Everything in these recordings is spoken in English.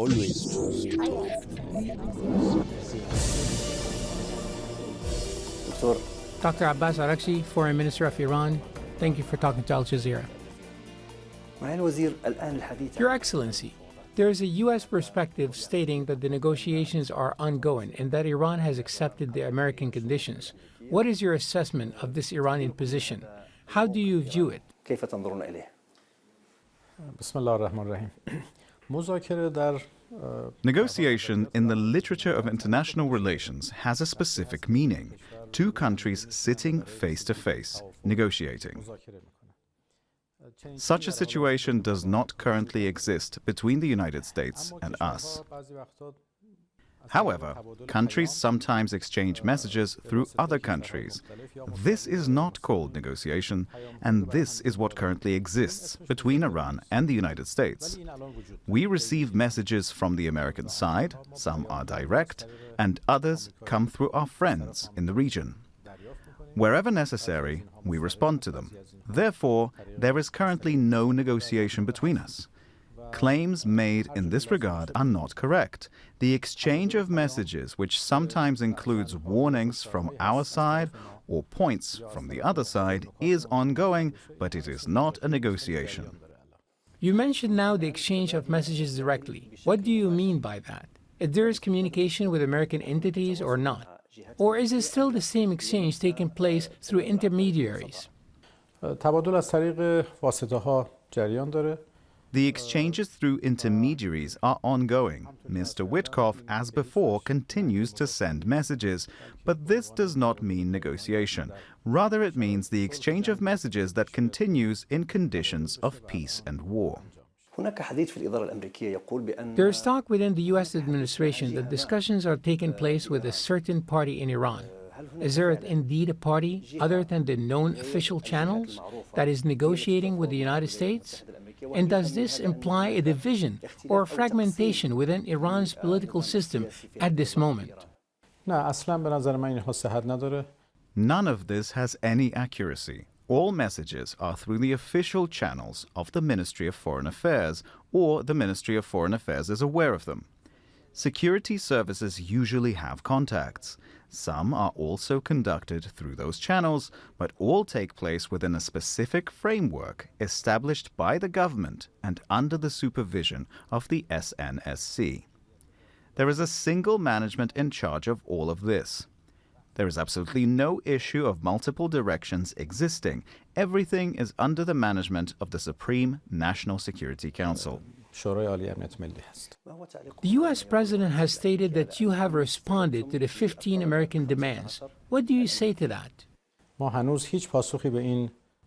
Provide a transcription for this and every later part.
Always true. Dr. Abbas Araghchi, Foreign Minister of Iran, thank you for talking to Al Jazeera. Your Excellency, there is a U.S. perspective stating that the negotiations are ongoing and that Iran has accepted the American conditions. What is your assessment of this Iranian position? How do you view it? Negotiation in the literature of international relations has a specific meaning. Two countries sitting face to face, negotiating. Such a situation does not currently exist between the United States and us. However, countries sometimes exchange messages through other countries. This is not called negotiation, and this is what currently exists between Iran and the United States. We receive messages from the American side, some are direct, and others come through our friends in the region. Wherever necessary, we respond to them. Therefore, there is currently no negotiation between us. Claims made in this regard are not correct. The exchange of messages, which sometimes includes warnings from our side or points from the other side, is ongoing, but it is not a negotiation. You mentioned now the exchange of messages directly. What do you mean by that? If there is communication with American entities or not? Or is it still the same exchange taking place through intermediaries? The exchanges through intermediaries are ongoing. Mr. Witkoff, as before, continues to send messages, but this does not mean negotiation. Rather, it means the exchange of messages that continues in conditions of peace and war. There is talk within the U.S. administration that discussions are taking place with a certain party in Iran. Is there indeed a party, other than the known official channels, that is negotiating with the United States? And does this imply a division or fragmentation within Iran's political system at this moment? None of this has any accuracy. All messages are through the official channels of the Ministry of Foreign Affairs, or the Ministry of Foreign Affairs is aware of them. Security services usually have contacts. Some are also conducted through those channels, but all take place within a specific framework established by the government and under the supervision of the SNSC. There is a single management in charge of all of this. There is absolutely no issue of multiple directions existing. Everything is under the management of the Supreme National Security Council. The U.S. President has stated that you have responded to the 15 American demands. What do you say to that?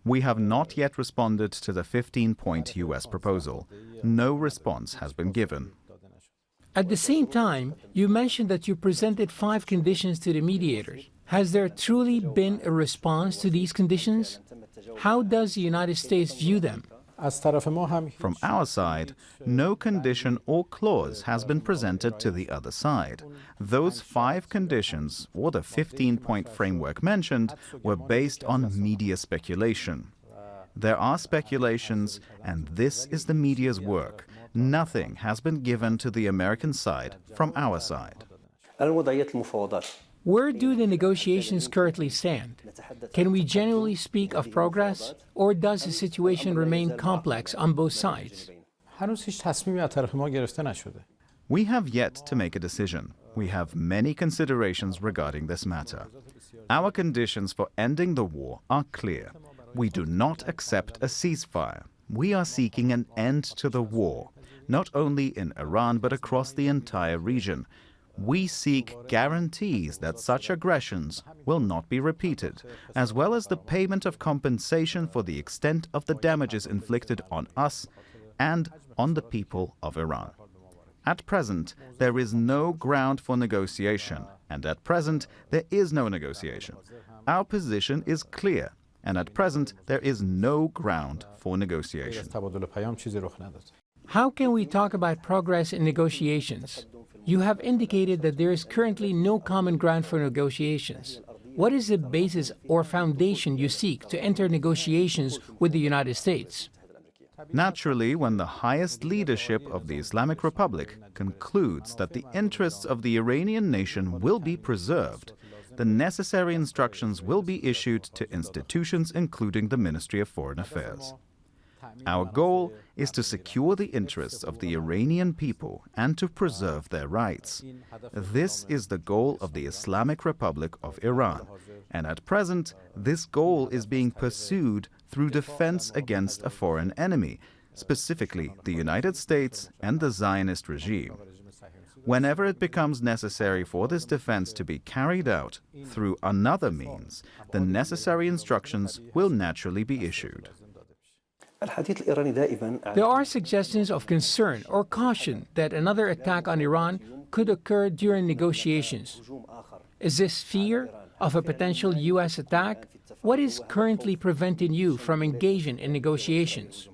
We have not yet responded to the 15-point U.S. proposal. No response has been given. At the same time, you mentioned that you presented 5 conditions to the mediators. Has there truly been a response to these conditions? How does the United States view them? From our side, no condition or clause has been presented to the other side. Those 5 conditions, or the 15-point framework mentioned, were based on media speculation. There are speculations, and this is the media's work. Nothing has been given to the American side from our side. Where do the negotiations currently stand? Can we genuinely speak of progress, or does the situation remain complex on both sides? We have yet to make a decision. We have many considerations regarding this matter. Our conditions for ending the war are clear. We do not accept a ceasefire. We are seeking an end to the war, not only in Iran but across the entire region. We seek guarantees that such aggressions will not be repeated, as well as the payment of compensation for the extent of the damages inflicted on us and on the people of Iran. At present, there is no ground for negotiation, and at present, there is no negotiation. Our position is clear, and at present, there is no ground for negotiation. How can we talk about progress in negotiations? You have indicated that there is currently no common ground for negotiations. What is the basis or foundation you seek to enter negotiations with the United States? Naturally, when the highest leadership of the Islamic Republic concludes that the interests of the Iranian nation will be preserved, the necessary instructions will be issued to institutions including the Ministry of Foreign Affairs. Our goal is to secure the interests of the Iranian people and to preserve their rights. This is the goal of the Islamic Republic of Iran, and at present, this goal is being pursued through defense against a foreign enemy, specifically the United States and the Zionist regime. Whenever it becomes necessary for this defense to be carried out through another means, the necessary instructions will naturally be issued. There are suggestions of concern or caution that another attack on Iran could occur during negotiations. Is this fear of a potential U.S. attack? What is currently preventing you from engaging in negotiations?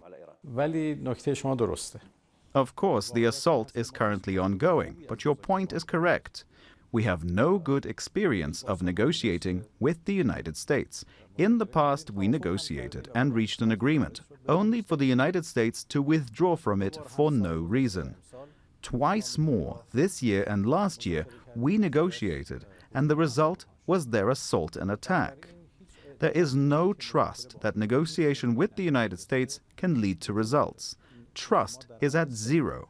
Of course, the assault is currently ongoing, but your point is correct. We have no good experience of negotiating with the United States. In the past, we negotiated and reached an agreement, only for the United States to withdraw from it for no reason. Twice more, this year and last year, we negotiated, and the result was their assault and attack. There is no trust that negotiation with the United States can lead to results. Trust is at zero.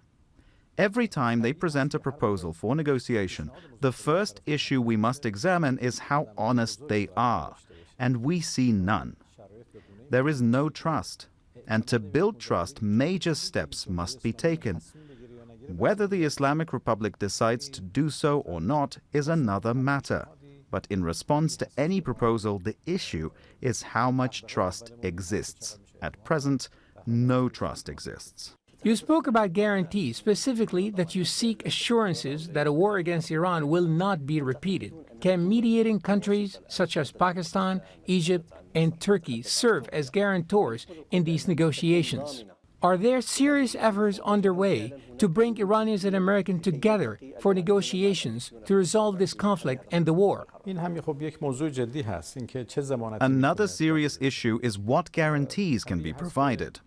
Every time they present a proposal for negotiation, the first issue we must examine is how honest they are, and we see none. There is no trust, and to build trust, major steps must be taken. Whether the Islamic Republic decides to do so or not is another matter. But in response to any proposal, the issue is how much trust exists. At present, no trust exists. You spoke about guarantees, specifically that you seek assurances that a war against Iran will not be repeated. Can mediating countries such as Pakistan, Egypt, and Turkey serve as guarantors in these negotiations? Are there serious efforts underway to bring Iranians and Americans together for negotiations to resolve this conflict and the war? Another serious issue is what guarantees can be provided.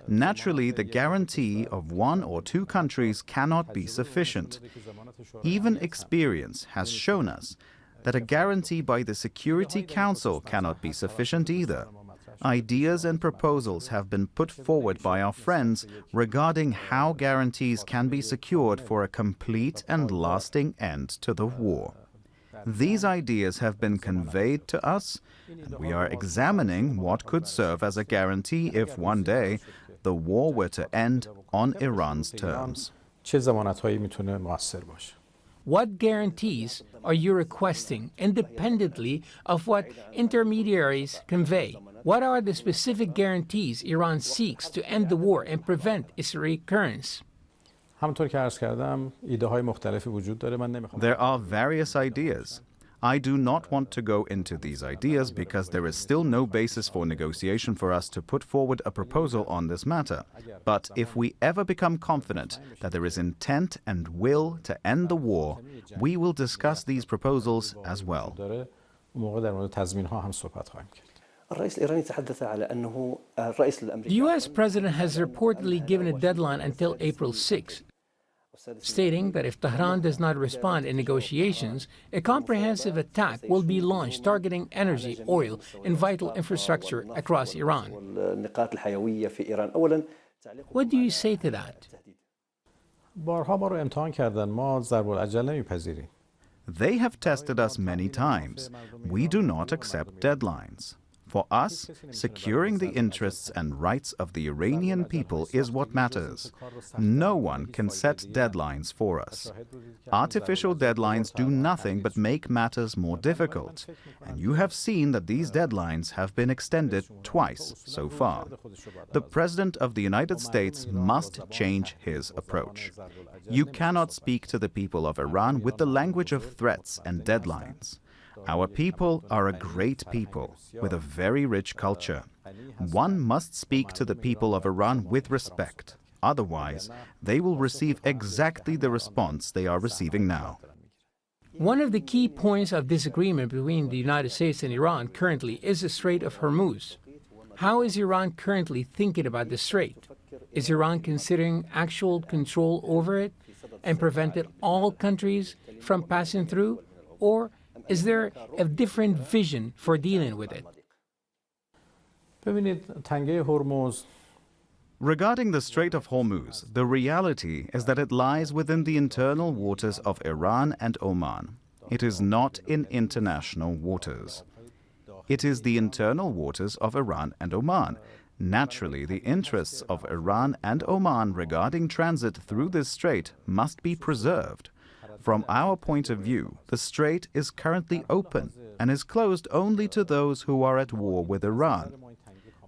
Naturally, the guarantee of one or two countries cannot be sufficient. Even experience has shown us that a guarantee by the Security Council cannot be sufficient either. Ideas and proposals have been put forward by our friends regarding how guarantees can be secured for a complete and lasting end to the war. These ideas have been conveyed to us, and we are examining what could serve as a guarantee if one day the war were to end on Iran's terms. What guarantees are you requesting independently of what intermediaries convey? What are the specific guarantees Iran seeks to end the war and prevent its recurrence? There are various ideas. I do not want to go into these ideas because there is still no basis for negotiation for us to put forward a proposal on this matter. But if we ever become confident that there is intent and will to end the war, we will discuss these proposals as well. The U.S. president has reportedly given a deadline until April 6, stating that if Tehran does not respond in negotiations, a comprehensive attack will be launched targeting energy, oil, and vital infrastructure across Iran. What do you say to that? They have tested us many times. We do not accept deadlines. For us, securing the interests and rights of the Iranian people is what matters. No one can set deadlines for us. Artificial deadlines do nothing but make matters more difficult, and you have seen that these deadlines have been extended twice so far. The President of the United States must change his approach. You cannot speak to the people of Iran with the language of threats and deadlines. Our people are a great people with a very rich culture. One must speak to the people of Iran with respect. Otherwise, they will receive exactly the response they are receiving now. One of the key points of disagreement between the United States and Iran currently is the Strait of Hormuz. How is Iran currently thinking about the strait? Is Iran considering actual control over it and prevented all countries from passing through? Or is there a different vision for dealing with it? Regarding the Strait of Hormuz, the reality is that it lies within the internal waters of Iran and Oman. It is not in international waters. It is the internal waters of Iran and Oman. Naturally, the interests of Iran and Oman regarding transit through this strait must be preserved. From our point of view, the strait is currently open and is closed only to those who are at war with Iran.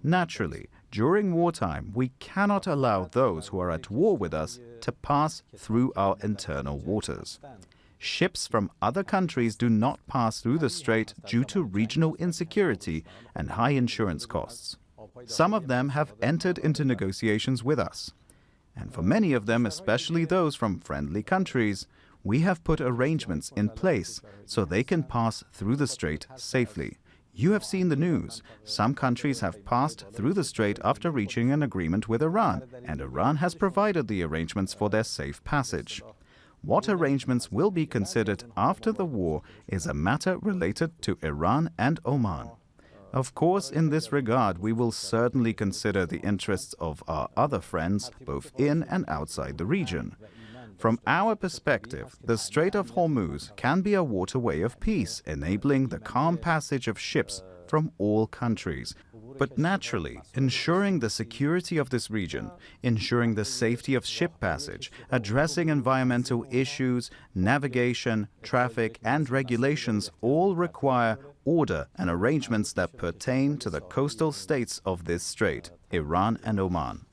Naturally, during wartime, we cannot allow those who are at war with us to pass through our internal waters. Ships from other countries do not pass through the strait due to regional insecurity and high insurance costs. Some of them have entered into negotiations with us. And for many of them, especially those from friendly countries, we have put arrangements in place so they can pass through the strait safely. You have seen the news. Some countries have passed through the strait after reaching an agreement with Iran, and Iran has provided the arrangements for their safe passage. What arrangements will be considered after the war is a matter related to Iran and Oman. Of course, in this regard, we will certainly consider the interests of our other friends, both in and outside the region. From our perspective, the Strait of Hormuz can be a waterway of peace, enabling the calm passage of ships from all countries. But naturally, ensuring the security of this region, ensuring the safety of ship passage, addressing environmental issues, navigation, traffic, and regulations all require order and arrangements that pertain to the coastal states of this strait, Iran and Oman.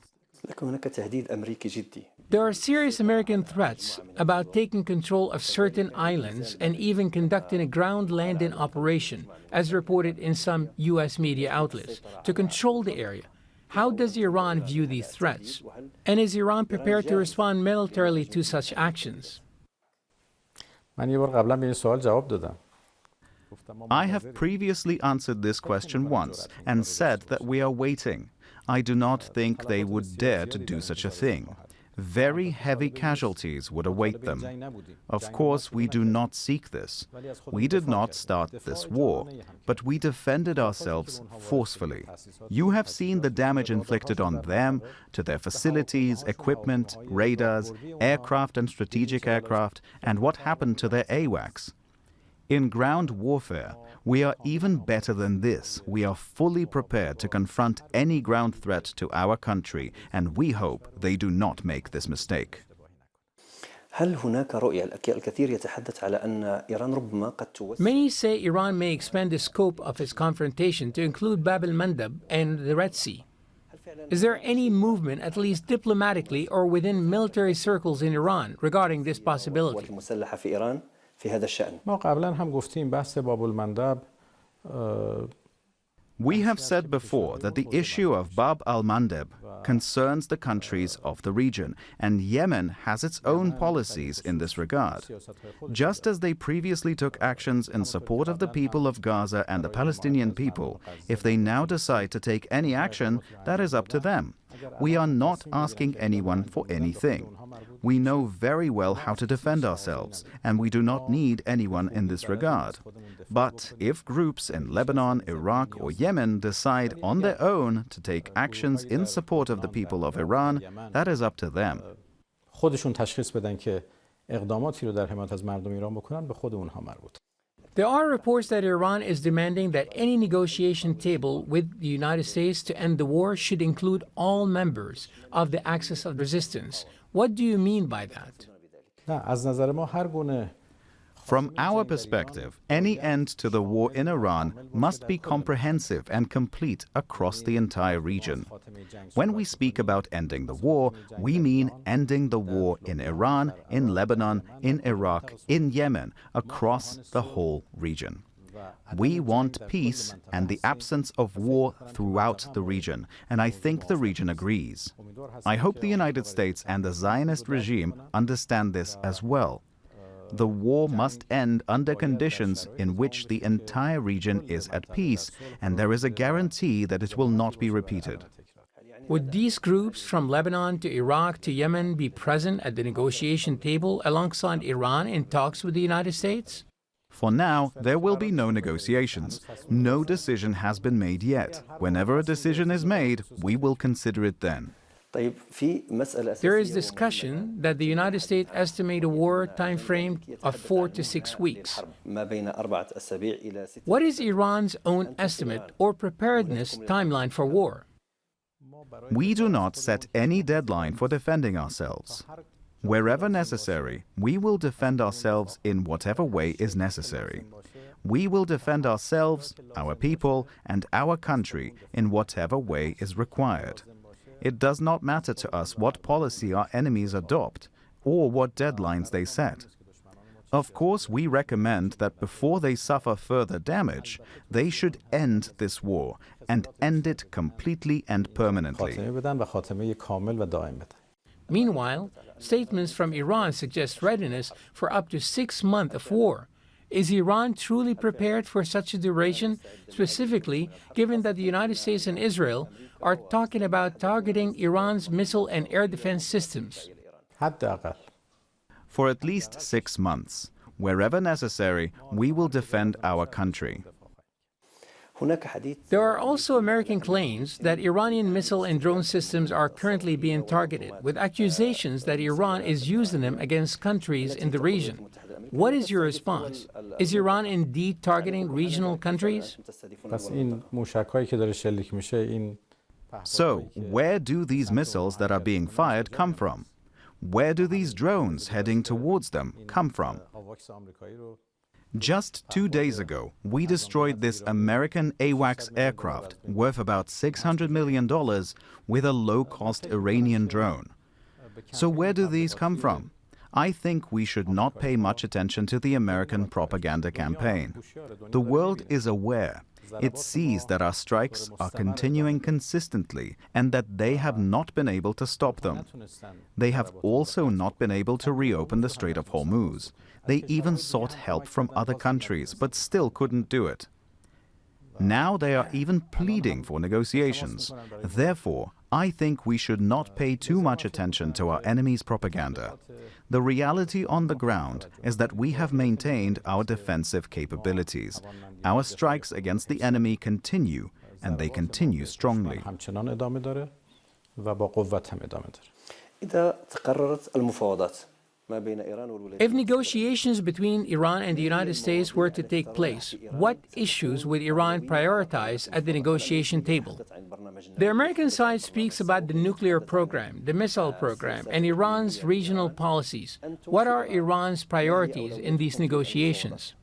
There are serious American threats about taking control of certain islands and even conducting a ground landing operation, as reported in some U.S. media outlets, to control the area. How does Iran view these threats? And is Iran prepared to respond militarily to such actions? I have previously answered this question once and said that we are waiting. I do not think they would dare to do such a thing. Very heavy casualties would await them. Of course, we do not seek this. We did not start this war, but we defended ourselves forcefully. You have seen the damage inflicted on them, to their facilities, equipment, radars, aircraft and strategic aircraft, and what happened to their AWACS. In ground warfare, we are even better than this. We are fully prepared to confront any ground threat to our country, and we hope they do not make this mistake. Many say Iran may expand the scope of its confrontation to include Bab el-Mandab and the Red Sea. Is there any movement, at least diplomatically or within military circles in Iran, regarding this possibility? We have said before that the issue of Bab al-Mandeb concerns the countries of the region, and Yemen has its own policies in this regard. Just as they previously took actions in support of the people of Gaza and the Palestinian people, if they now decide to take any action, that is up to them. We are not asking anyone for anything. We know very well how to defend ourselves, and we do not need anyone in this regard. But if groups in Lebanon, Iraq, or Yemen decide on their own to take actions in support of the people of Iran, that is up to them. There are reports that Iran is demanding that any negotiation table with the United States to end the war should include all members of the axis of resistance. What do you mean by that? From our perspective, any end to the war in Iran must be comprehensive and complete across the entire region. When we speak about ending the war, we mean ending the war in Iran, in Lebanon, in Iraq, in Yemen, across the whole region. We want peace and the absence of war throughout the region, and I think the region agrees. I hope the United States and the Zionist regime understand this as well. The war must end under conditions in which the entire region is at peace, and there is a guarantee that it will not be repeated. Would these groups from Lebanon to Iraq to Yemen be present at the negotiation table alongside Iran in talks with the United States? For now, there will be no negotiations. No decision has been made yet. Whenever a decision is made, we will consider it then. There is discussion that the United States estimate a war time frame of 4 to 6 weeks. What is Iran's own estimate or preparedness timeline for war? We do not set any deadline for defending ourselves. Wherever necessary, we will defend ourselves in whatever way is necessary. We will defend ourselves, our people, and our country in whatever way is required. It does not matter to us what policy our enemies adopt or what deadlines they set. Of course, we recommend that before they suffer further damage, they should end this war and end it completely and permanently. Meanwhile, statements from Iran suggest readiness for up to 6 months of war. Is Iran truly prepared for such a duration, specifically given that the United States and Israel are talking about targeting Iran's missile and air defense systems? For at least 6 months, wherever necessary, we will defend our country. There are also American claims that Iranian missile and drone systems are currently being targeted, with accusations that Iran is using them against countries in the region. What is your response? Is Iran indeed targeting regional countries? So, where do these missiles that are being fired come from? Where do these drones heading towards them come from? Just 2 days ago, we destroyed this American AWACS aircraft worth about $600 million with a low-cost Iranian drone. So where do these come from? I think we should not pay much attention to the American propaganda campaign. The world is aware. It sees that our strikes are continuing consistently and that they have not been able to stop them. They have also not been able to reopen the Strait of Hormuz. They even sought help from other countries, but still couldn't do it. Now they are even pleading for negotiations. Therefore, I think we should not pay too much attention to our enemy's propaganda. The reality on the ground is that we have maintained our defensive capabilities. Our strikes against the enemy continue, and they continue strongly. If negotiations between Iran and the United States were to take place, what issues would Iran prioritize at the negotiation table? The American side speaks about the nuclear program, the missile program, and Iran's regional policies. What are Iran's priorities in these negotiations?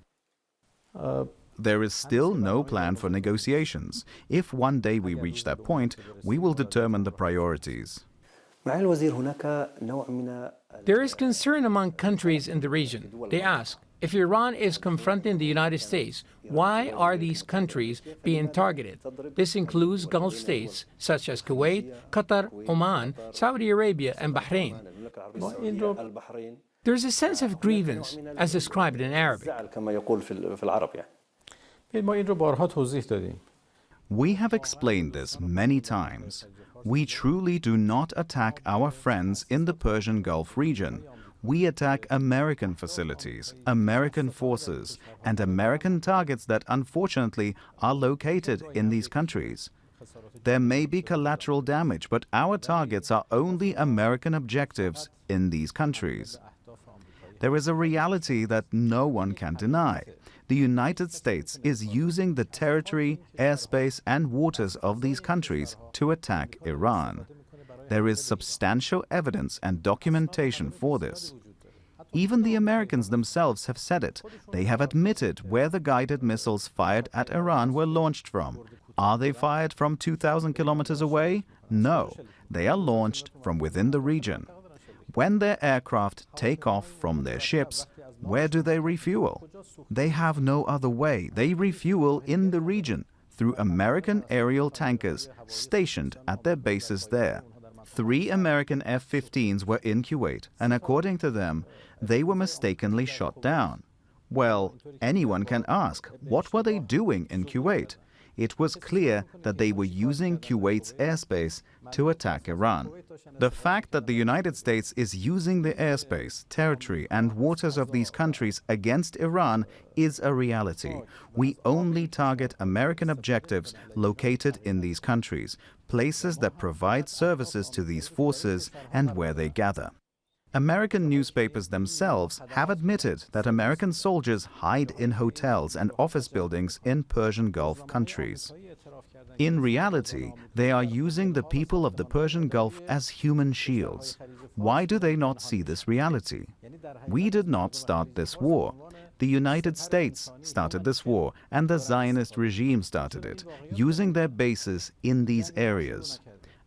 There is still no plan for negotiations. If one day we reach that point, we will determine the priorities. There is concern among countries in the region. They ask, if Iran is confronting the United States, why are these countries being targeted? This includes Gulf states such as Kuwait, Qatar, Oman, Saudi Arabia, and Bahrain. There is a sense of grievance, as described in Arabic. We have explained this many times. We truly do not attack our friends in the Persian Gulf region. We attack American facilities, American forces, and American targets that unfortunately are located in these countries. There may be collateral damage, but our targets are only American objectives in these countries. There is a reality that no one can deny. The United States is using the territory, airspace, and waters of these countries to attack Iran. There is substantial evidence and documentation for this. Even the Americans themselves have said it. They have admitted where the guided missiles fired at Iran were launched from. Are they fired from 2,000 kilometers away? No, they are launched from within the region. When their aircraft take off from their ships, where do they refuel? They have no other way. They refuel in the region through American aerial tankers stationed at their bases there. 3 American F-15s were in Kuwait, and according to them, they were mistakenly shot down. Well, anyone can ask, what were they doing in Kuwait? it was clear that they were using Kuwait's airspace to attack Iran. The fact that the United States is using the airspace, territory, and waters of these countries against Iran is a reality. We only target American objectives located in these countries, places that provide services to these forces and where they gather. American newspapers themselves have admitted that American soldiers hide in hotels and office buildings in Persian Gulf countries. In reality, they are using the people of the Persian Gulf as human shields. Why do they not see this reality? We did not start this war. The United States started this war, and the Zionist regime started it, using their bases in these areas.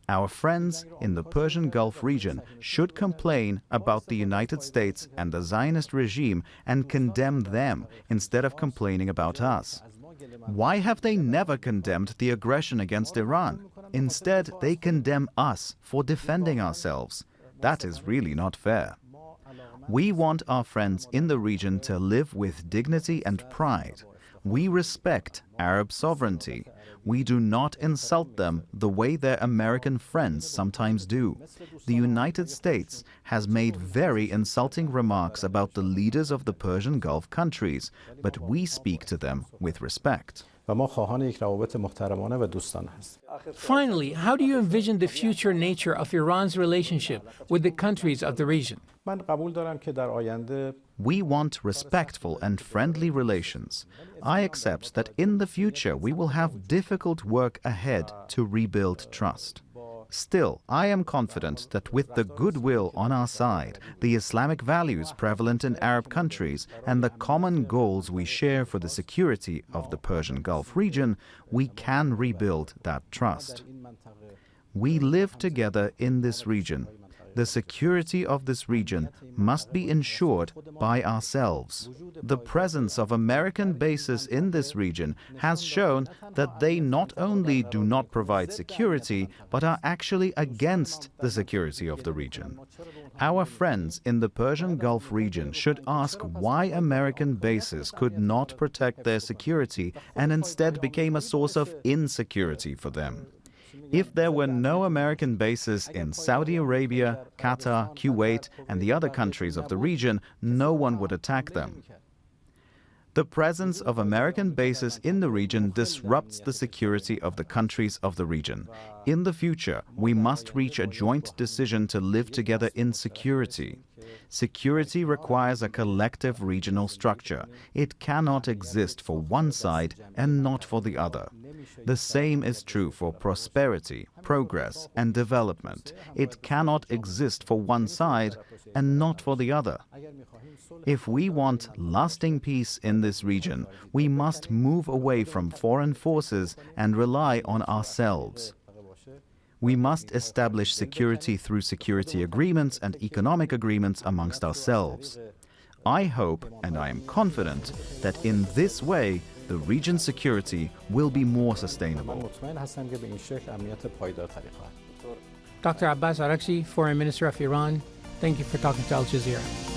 Our friends in the Persian Gulf region should complain about the United States and the Zionist regime and condemn them instead of complaining about us. Why have they never condemned the aggression against Iran? Instead, they condemn us for defending ourselves. That is really not fair. We want our friends in the region to live with dignity and pride. We respect Arab sovereignty. We do not insult them the way their American friends sometimes do. The United States has made very insulting remarks about the leaders of the Persian Gulf countries, but we speak to them with respect. Finally, how do you envision the future nature of Iran's relationship with the countries of the region? We want respectful and friendly relations. I accept that in the future we will have difficult work ahead to rebuild trust. Still, I am confident that with the goodwill on our side, the Islamic values prevalent in Arab countries, and the common goals we share for the security of the Persian Gulf region, we can rebuild that trust. We live together in this region. The security of this region must be ensured by ourselves. The presence of American bases in this region has shown that they not only do not provide security, but are actually against the security of the region. Our friends in the Persian Gulf region should ask why American bases could not protect their security and instead became a source of insecurity for them. If there were no American bases in Saudi Arabia, Qatar, Kuwait, and the other countries of the region, no one would attack them. The presence of American bases in the region disrupts the security of the countries of the region. In the future, we must reach a joint decision to live together in security. Security requires a collective regional structure. It cannot exist for one side and not for the other. The same is true for prosperity, progress, and development. It cannot exist for one side and not for the other. If we want lasting peace in this region, we must move away from foreign forces and rely on ourselves. We must establish security through security agreements and economic agreements amongst ourselves. I hope, and I am confident, that in this way, the region's security will be more sustainable. Dr. Abbas Araghchi, Foreign Minister of Iran, thank you for talking to Al Jazeera.